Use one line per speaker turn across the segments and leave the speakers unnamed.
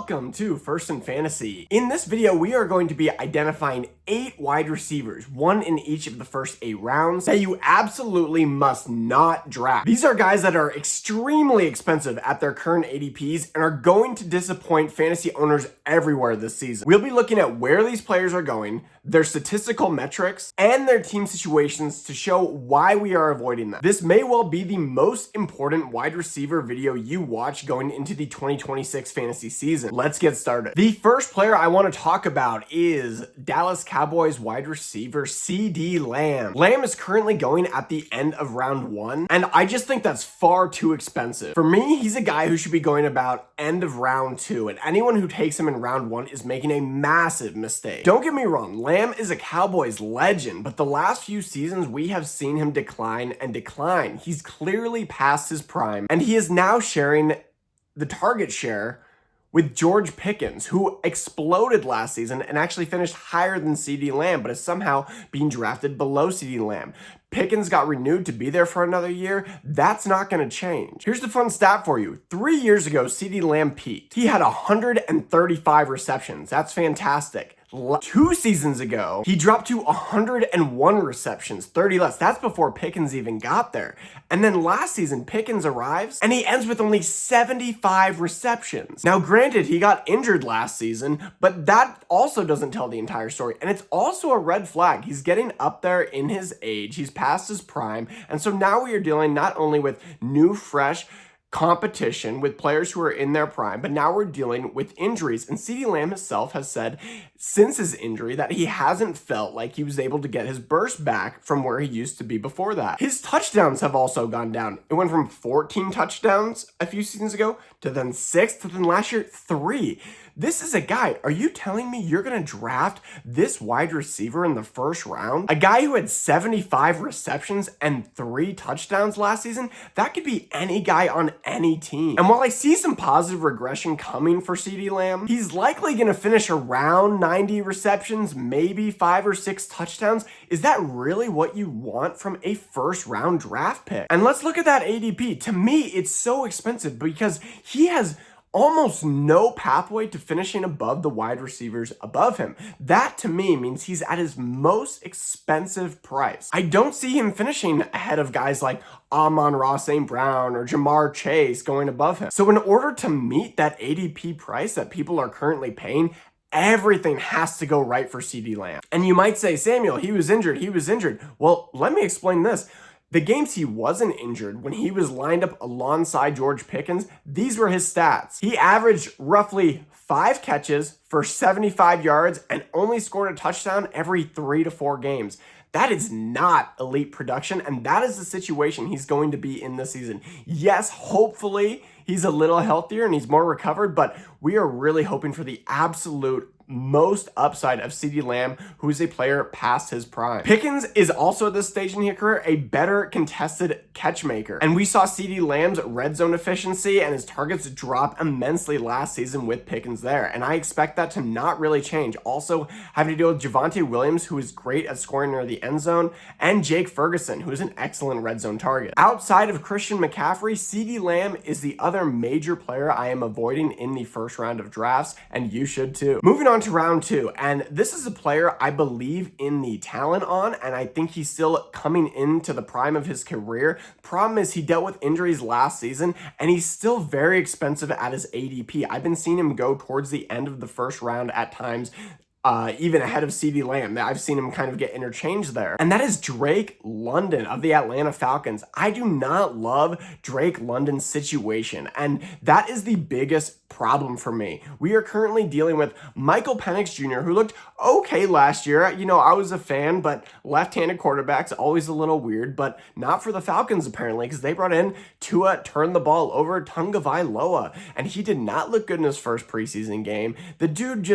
welcome to First in Fantasy. In this video, we are going to be identifying 8 wide receivers, one in each of the first 8 rounds, that you absolutely must not draft. These are guys that are extremely expensive at their current ADPs and are going to disappoint fantasy owners everywhere this season. We'll be looking at where these players are going, their statistical metrics, and their team situations to show why we are avoiding them. This may well be the most important wide receiver video you watch going into the 2026 fantasy season. Let's get started. The first player I want to talk about is Dallas Cowboys wide receiver CeeDee Lamb. Lamb is currently going at the end of round 1, and I just think that's far too expensive. For me, he's a guy who should be going about end of round 2, and anyone who takes him in round 1 is making a massive mistake. Don't get me wrong, Lamb is a Cowboys legend, but the last few seasons we have seen him decline and decline. He's clearly past his prime, and he is now sharing the target share with George Pickens, who exploded last season and actually finished higher than CeeDee Lamb, but is somehow being drafted below CeeDee Lamb. Pickens got renewed to be there for another year. That's not going to change. Here's the fun stat for you. 3 years ago, CeeDee Lamb peaked. He had 135 receptions. That's fantastic. 2 seasons ago, he dropped to 101 receptions, 30 less. That's before Pickens even got there. And then last season, Pickens arrives and he ends with only 75 receptions. Now, granted, he got injured last season, but that also doesn't tell the entire story. And it's also a red flag. He's getting up there in his age. He's past his prime. And so now we are dealing not only with new, fresh competition with players who are in their prime, but now we're dealing with injuries. And CeeDee Lamb himself has said since his injury that he hasn't felt like he was able to get his burst back from where he used to be before that. His touchdowns have also gone down. It went from 14 touchdowns a few seasons ago to then 6 to then last year 3. This is a guy, are you telling me you're going to draft this wide receiver in the first round? A guy who had 75 receptions and 3 touchdowns last season? That could be any guy on any team. And while I see some positive regression coming for CeeDee Lamb, he's likely going to finish around 90 receptions, maybe 5 or 6 touchdowns. Is that really what you want from a first round draft pick? And let's look at that ADP. To me, it's so expensive because he has almost no pathway to finishing above the wide receivers above him. That to me means he's at his most expensive price. I don't see him finishing ahead of guys like Amon-Ra St. Brown or Jamar Chase going above him. So in order to meet that ADP price that people are currently paying, everything has to go right for CeeDee Lamb. And you might say, Samuel, he was injured. Well, let me explain this. The games he wasn't injured, when he was lined up alongside George Pickens, these were his stats. He averaged roughly 5 catches for 75 yards and only scored a touchdown every 3 to 4 games. That is not elite production, and that is the situation he's going to be in this season. Yes, hopefully he's a little healthier and he's more recovered, but we are really hoping for the absolute most upside of CeeDee Lamb, who is a player past his prime. Pickens is also at this stage in his career a better contested catch maker. And we saw CeeDee Lamb's red zone efficiency and his targets drop immensely last season with Pickens there. And I expect that to not really change. Also having to deal with Javonte Williams, who is great at scoring near the end zone, and Jake Ferguson, who is an excellent red zone target. Outside of Christian McCaffrey, CeeDee Lamb is the other major player I am avoiding in the first round of drafts, and you should too. Moving on to round 2, and this is a player I believe in the talent on, and I think he's still coming into the prime of his career. Problem is he dealt with injuries last season, and he's still very expensive at his ADP. I've been seeing him go towards the end of the first round at times, even ahead of CeeDee Lamb. I've seen him kind of get interchanged there. And that is Drake London of the Atlanta Falcons. I do not love Drake London's situation, and that is the biggest problem for me. We are currently dealing with Michael Penix Jr., who looked okay last year. You know, I was a fan, but left-handed quarterbacks, always a little weird, but not for the Falcons apparently, because they brought in Tua turn the ball over Tagovailoa, and he did not look good in his first preseason game. The dude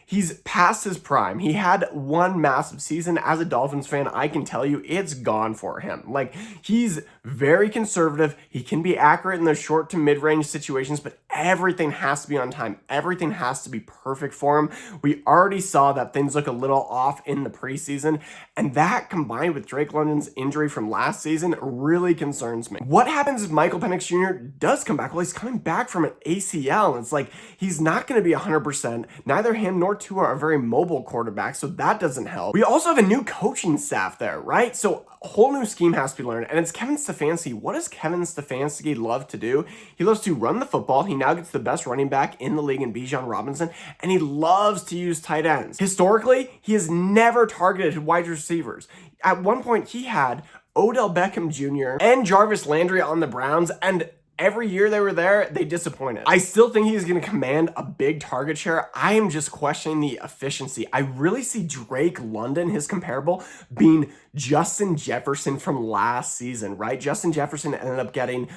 he's past his prime. He had one massive season. As a Dolphins fan, I can tell you it's gone for him. Like, he's very conservative. He can be accurate in the short to mid-range situations, but everything has to be on time. Everything has to be perfect for him. We already saw that things look a little off in the preseason, and that combined with Drake London's injury from last season really concerns me. What happens if Michael Penix Jr. does come back? Well, he's coming back from an ACL, and it's like he's not going to be 100%. Neither him nor Tua are very mobile quarterbacks, so that doesn't help. We also have a new coaching staff there, right? So a whole new scheme has to be learned, and it's Kevin Stefanski. What does Kevin Stefanski love to do? He loves to run the football. He now gets the best running back in the league in Bijan Robinson, and he loves to use tight ends. Historically, he has never targeted wide receivers. At one point, he had Odell Beckham Jr. and Jarvis Landry on the Browns, and every year they were there, they disappointed. I still think he's going to command a big target share. I am just questioning the efficiency. I really see Drake London, his comparable, being Justin Jefferson from last season, right? Justin Jefferson ended up getting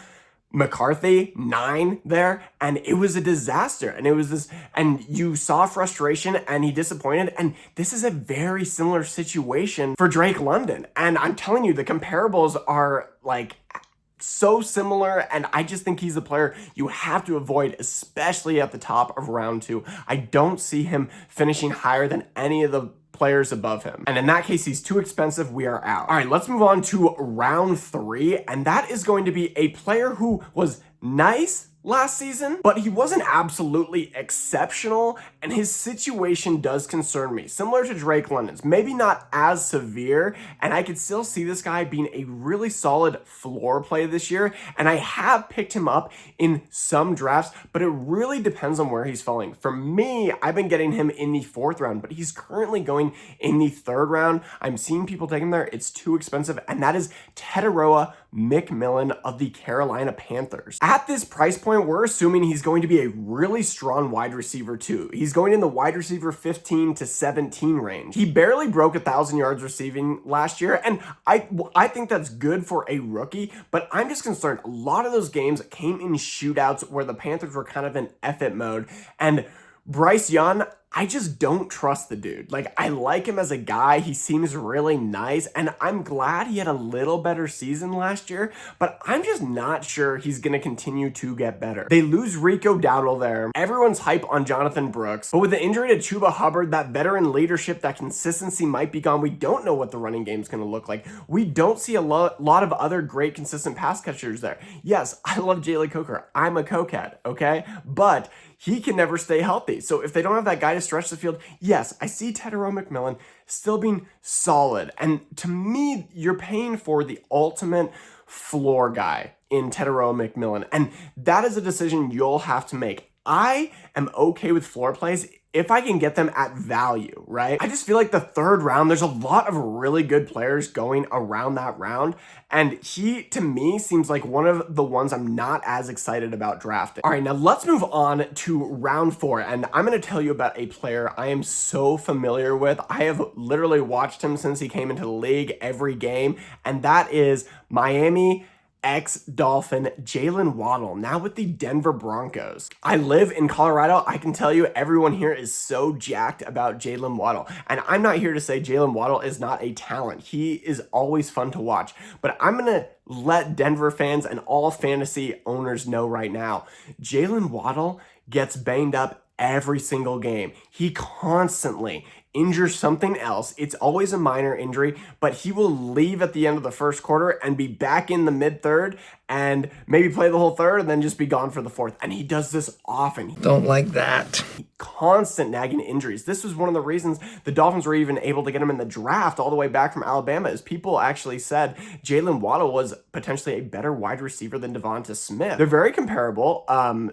McCarthy 9 there, and it was a disaster. And it was this, and you saw frustration, and he disappointed. And this is a very similar situation for Drake London. And I'm telling you, the comparables are like so similar, and I just think he's a player you have to avoid, especially at the top of round 2. I don't see him finishing higher than any of the players above him. And in that case, he's too expensive. We are out. All right, let's move on to round 3, and that is going to be a player who was nice last season, but he wasn't absolutely exceptional, and his situation does concern me. Similar to Drake London's, maybe not as severe, and I could still see this guy being a really solid floor play this year, and I have picked him up in some drafts, but it really depends on where he's falling. For me, I've been getting him in the 4th round, but he's currently going in the 3rd round. I'm seeing people take him there. It's too expensive, and that is Teteroa McMillan of the Carolina Panthers. At this price point, we're assuming he's going to be a really strong wide receiver too. He's going in the wide receiver 15 to 17 range. He barely broke 1,000 yards receiving last year, and I think that's good for a rookie, but I'm just concerned. A lot of those games came in shootouts where the Panthers were kind of in F-it mode, and Bryce Young, I just don't trust the dude. Like, I like him as a guy. He seems really nice, and I'm glad he had a little better season last year, but I'm just not sure he's going to continue to get better. They lose Rico Dowdle there. Everyone's hype on Jonathan Brooks, but with the injury to Chuba Hubbard, that veteran leadership, that consistency might be gone. We don't know what the running game's going to look like. We don't see a lot of other great consistent pass catchers there. Yes, I love Jalen Coker. I'm a cokehead, okay? But he can never stay healthy. So if they don't have that guy to stretch the field, yes, I see Teteroa McMillan still being solid. And to me, you're paying for the ultimate floor guy in Teteroa McMillan. And that is a decision you'll have to make. I am okay with floor plays if I can get them at value, right? I just feel like the 3rd round, there's a lot of really good players going around that round, and he, to me, seems like one of the ones I'm not as excited about drafting. All right, now let's move on to round 4, and I'm going to tell you about a player I am so familiar with. I have literally watched him since he came into the league every game, and that is Miami ex-Dolphin Jalen Waddle, now with the Denver Broncos. I live in Colorado. I can tell you everyone here is so jacked about Jalen Waddle. And I'm not here to say Jalen Waddle is not a talent. He is always fun to watch. But I'm going to let Denver fans and all fantasy owners know right now, Jalen Waddle gets banged up every single game. He constantly injures something else. It's always a minor injury, but he will leave at the end of the 1st quarter and be back in the mid-3rd and maybe play the whole 3rd and then just be gone for the 4th. And he does this often.
Don't like that.
Constant nagging injuries. This was one of the reasons the Dolphins were even able to get him in the draft all the way back from Alabama, is people actually said Jalen Waddle was potentially a better wide receiver than Devonta Smith. They're very comparable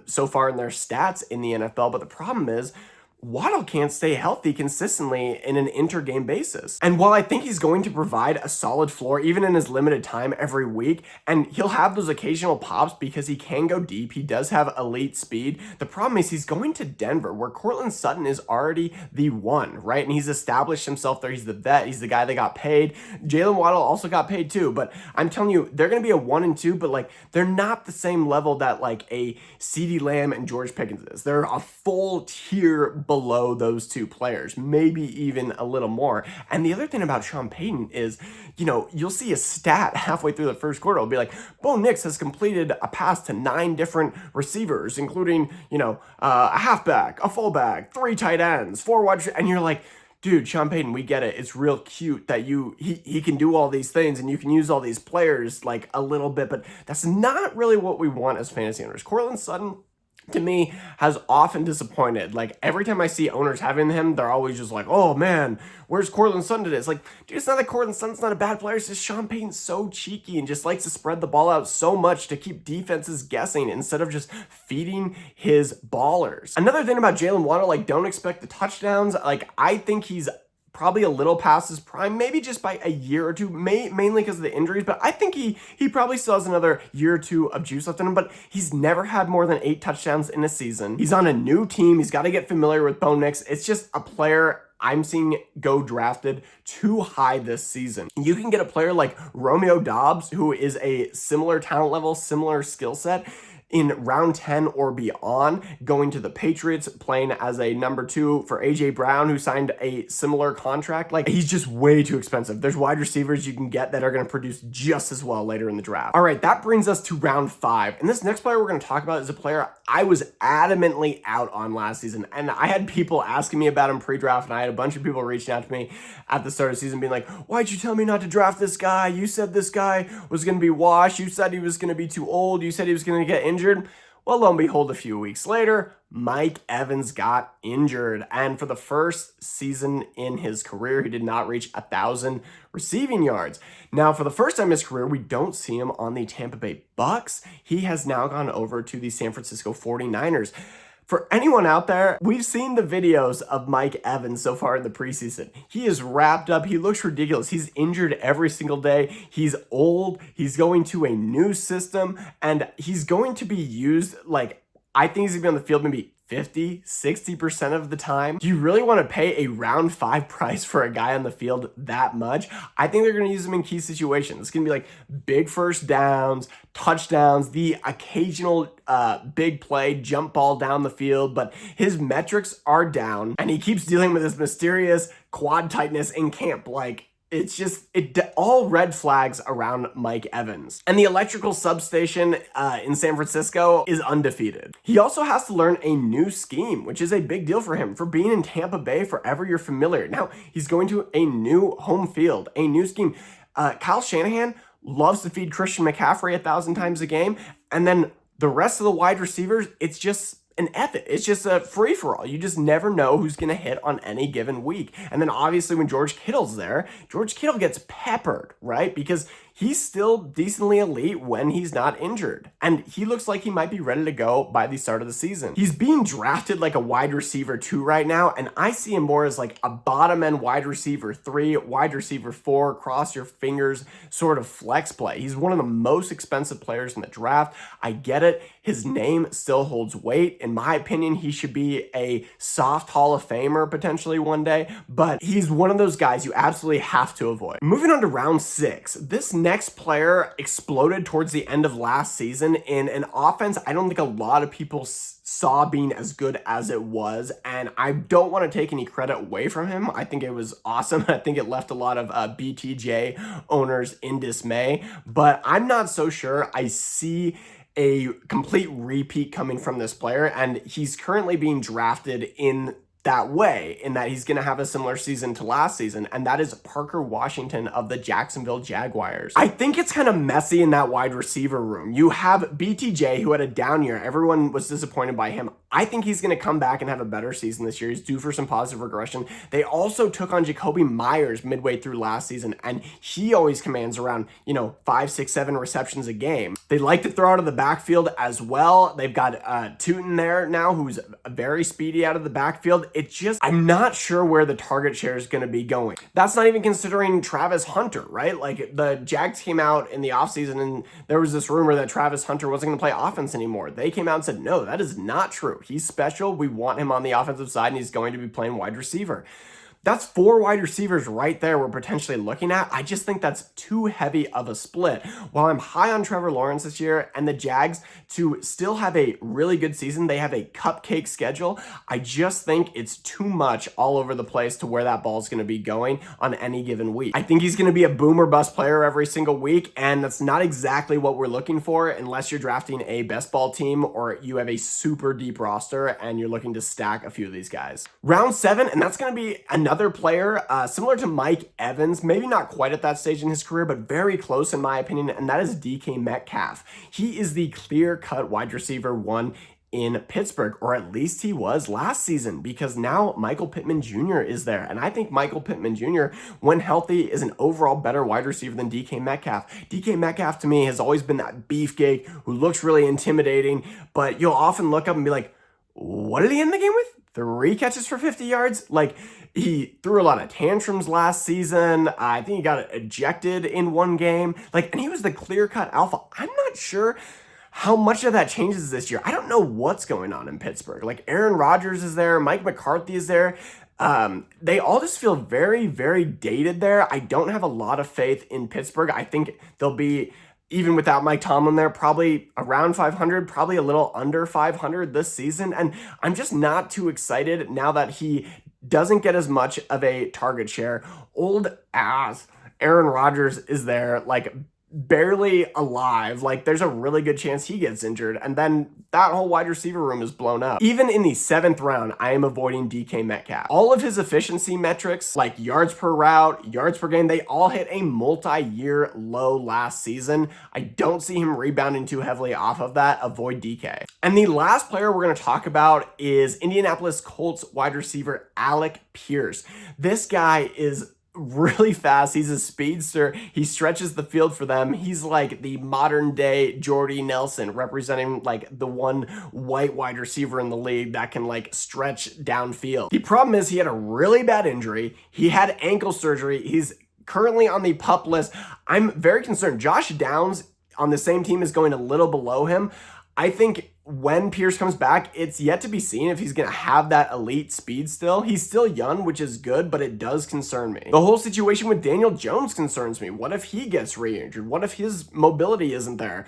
so far in their stats in the NFL, but the problem is Waddle can't stay healthy consistently in an inter-game basis. And while I think he's going to provide a solid floor, even in his limited time every week, and he'll have those occasional pops because he can go deep, he does have elite speed, the problem is he's going to Denver, where Courtland Sutton is already the one, right? And he's established himself there. He's the vet. He's the guy that got paid. Jalen Waddle also got paid too, but I'm telling you, they're going to be a 1 and 2, but like, they're not the same level that like a CeeDee Lamb and George Pickens is. They're a full tier below those two players, maybe even a little more. And the other thing about Sean Payton is, you know, you'll see a stat halfway through the first quarter. It'll be like, Bo Nix has completed a pass to 9 different receivers, including, you know, a halfback, a fullback, 3 tight ends, 4 wide, and you're like, dude, Sean Payton, we get it. It's real cute that he can do all these things and you can use all these players like a little bit, but that's not really what we want as fantasy owners. Courtland Sutton, to me, has often disappointed. Like, every time I see owners having him, they're always just like, oh man, where's Courtland Sutton today? It's like, dude, it's not that Courtland Sutton's not a bad player. It's just Sean Payton's so cheeky and just likes to spread the ball out so much to keep defenses guessing instead of just feeding his ballers. Another thing about Jalen Waddle, like, don't expect the touchdowns. Like, I think he's probably a little past his prime, maybe just by a year or two, mainly because of the injuries, but I think he probably still has another year or two of juice left in him, but he's never had more than 8 touchdowns in a season. He's on a new team. He's got to get familiar with Bo Nix. It's just a player I'm seeing go drafted too high this season. You can get a player like Romeo Doubs, who is a similar talent level, similar skill set, in round 10 or beyond, going to the Patriots, playing as a number 2 for A.J. Brown, who signed a similar contract. Like, he's just way too expensive. There's wide receivers you can get that are going to produce just as well later in the draft. All right, that brings us to round 5. And this next player we're going to talk about is a player I was adamantly out on last season. And I had people asking me about him pre-draft, and I had a bunch of people reaching out to me at the start of the season being like, why'd you tell me not to draft this guy? You said this guy was going to be washed. You said he was going to be too old. You said he was going to get injured. Well, lo and behold, a few weeks later, Mike Evans got injured. And for the first season in his career, he did not reach 1,000 receiving yards. Now, for the first time in his career, we don't see him on the Tampa Bay Bucks. He has now gone over to the San Francisco 49ers. For anyone out there, we've seen the videos of Mike Evans so far in the preseason. He is wrapped up. He looks ridiculous. He's injured every single day. He's old. He's going to a new system, and he's going to be used, like, I think he's going to be on the field maybe 50-60% of the time. Do you really want to pay a round 5 price for a guy on the field that much? I think they're going to use him in key situations. It's going to be like big first downs, touchdowns, the occasional big play, jump ball down the field, but his metrics are down, and he keeps dealing with this mysterious quad tightness in camp. Like, it's just, all red flags around Mike Evans. And the electrical substation in San Francisco is undefeated. He also has to learn a new scheme, which is a big deal for him. For being in Tampa Bay forever, you're familiar. Now, he's going to a new home field, a new scheme. Kyle Shanahan loves to feed Christian McCaffrey 1,000 times a game. And then the rest of the wide receivers, it's just an ethic. It's just a free-for-all. You just never know who's going to hit on any given week. And then obviously when George Kittle's there, George Kittle gets peppered, right? Because he's still decently elite when he's not injured. And he looks like he might be ready to go by the start of the season. He's being drafted like a wide receiver 2 right now, and I see him more as like a bottom-end wide receiver 3, wide receiver 4, cross your fingers sort of flex play. He's one of the most expensive players in the draft. I get it. His name still holds weight. In my opinion, he should be a soft Hall of Famer potentially one day, but he's one of those guys you absolutely have to avoid. Moving on to round 6. This next player exploded towards the end of last season in an offense I don't think a lot of people saw being as good as it was, and I don't want to take any credit away from him. I think it was awesome. I think it left a lot of BTJ owners in dismay, but I'm not so sure I see a complete repeat coming from this player, and he's currently being drafted in that way, in that he's going to have a similar season to last season, and that is Parker Washington of the Jacksonville Jaguars. I think it's kind of messy in that wide receiver room. You have BTJ, who had a down year. Everyone was disappointed by him. I think he's going to come back and have a better season this year. He's due for some positive regression. They also took on Jacoby Myers midway through last season, and he always commands around, 5, 6, 7 receptions a game. They like to throw out of the backfield as well. They've got Tootin there now, who's very speedy out of the backfield. I'm not sure where the target share is going to be going. That's not even considering Travis Hunter, right? Like, the Jags came out in the offseason and there was this rumor that Travis Hunter wasn't going to play offense anymore. They came out and said, no, that is not true. He's special. We want him on the offensive side, and he's going to be playing wide receiver. That's 4 wide receivers right there we're potentially looking at. I just think that's too heavy of a split. While I'm high on Trevor Lawrence this year and the Jags to still have a really good season, they have a cupcake schedule. I just think it's too much all over the place to where that ball is going to be going on any given week. I think he's going to be a boom or bust player every single week, and that's not exactly what we're looking for unless you're drafting a best ball team or you have a super deep roster and you're looking to stack a few of these guys. Round 7, and that's going to be another player similar to Mike Evans, maybe not quite at that stage in his career, but very close in my opinion, and that is DK Metcalf. He is the clear-cut wide receiver 1 in Pittsburgh, or at least he was last season, because now Michael Pittman Jr. is there. And I think Michael Pittman Jr., when healthy, is an overall better wide receiver than DK Metcalf. DK Metcalf, to me, has always been that beefcake who looks really intimidating, but you'll often look up and be like, what did he end the game with? 3 catches for 50 yards? Like, he threw a lot of tantrums last season. I think he got ejected in one game. Like, and he was the clear-cut alpha. I'm not sure how much of that changes this year. I don't know what's going on in Pittsburgh. Like, Aaron Rodgers is there. Mike McCarthy is there. They all just feel very, very dated there. I don't have a lot of faith in Pittsburgh. I think they'll be, even without Mike Tomlin there, probably around 500, probably a little under 500 this season. And I'm just not too excited now that he doesn't get as much of a target share. Old ass Aaron Rodgers is there, like, barely alive. Like, there's a really good chance he gets injured, and then that whole wide receiver room is blown up. Even in the 7th round, I am avoiding DK Metcalf. All of his efficiency metrics, like yards per route, yards per game, they all hit a multi-year low last season. I don't see him rebounding too heavily off of that. Avoid DK. And the last player we're going to talk about is Indianapolis Colts wide receiver Alec Pierce. This guy is really fast. He's a speedster. He stretches the field for them. He's like the modern day Jordy Nelson, representing like the one white wide receiver in the league that can like stretch downfield. The problem is he had a really bad injury. He had ankle surgery. He's currently on the PUP list. I'm very concerned. Josh Downs on the same team is going a little below him. I think when Pierce comes back, it's yet to be seen if he's going to have that elite speed still. He's still young, which is good, but it does concern me. The whole situation with Daniel Jones concerns me. What if he gets re-injured? What if his mobility isn't there?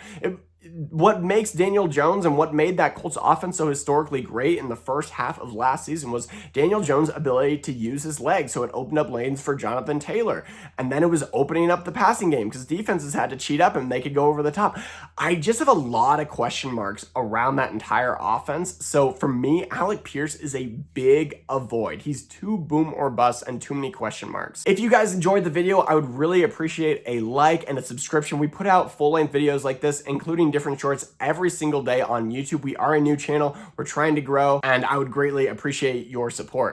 What makes Daniel Jones and what made that Colts offense so historically great in the first half of last season was Daniel Jones' ability to use his legs, so it opened up lanes for Jonathan Taylor. And then it was opening up the passing game because defenses had to cheat up and they could go over the top. I just have a lot of question marks around that entire offense. So for me, Alec Pierce is a big avoid. He's too boom or bust and too many question marks. If you guys enjoyed the video, I would really appreciate a like and a subscription. We put out full-length videos like this, including different shorts every single day on YouTube. We are a new channel. We're trying to grow, and I would greatly appreciate your support.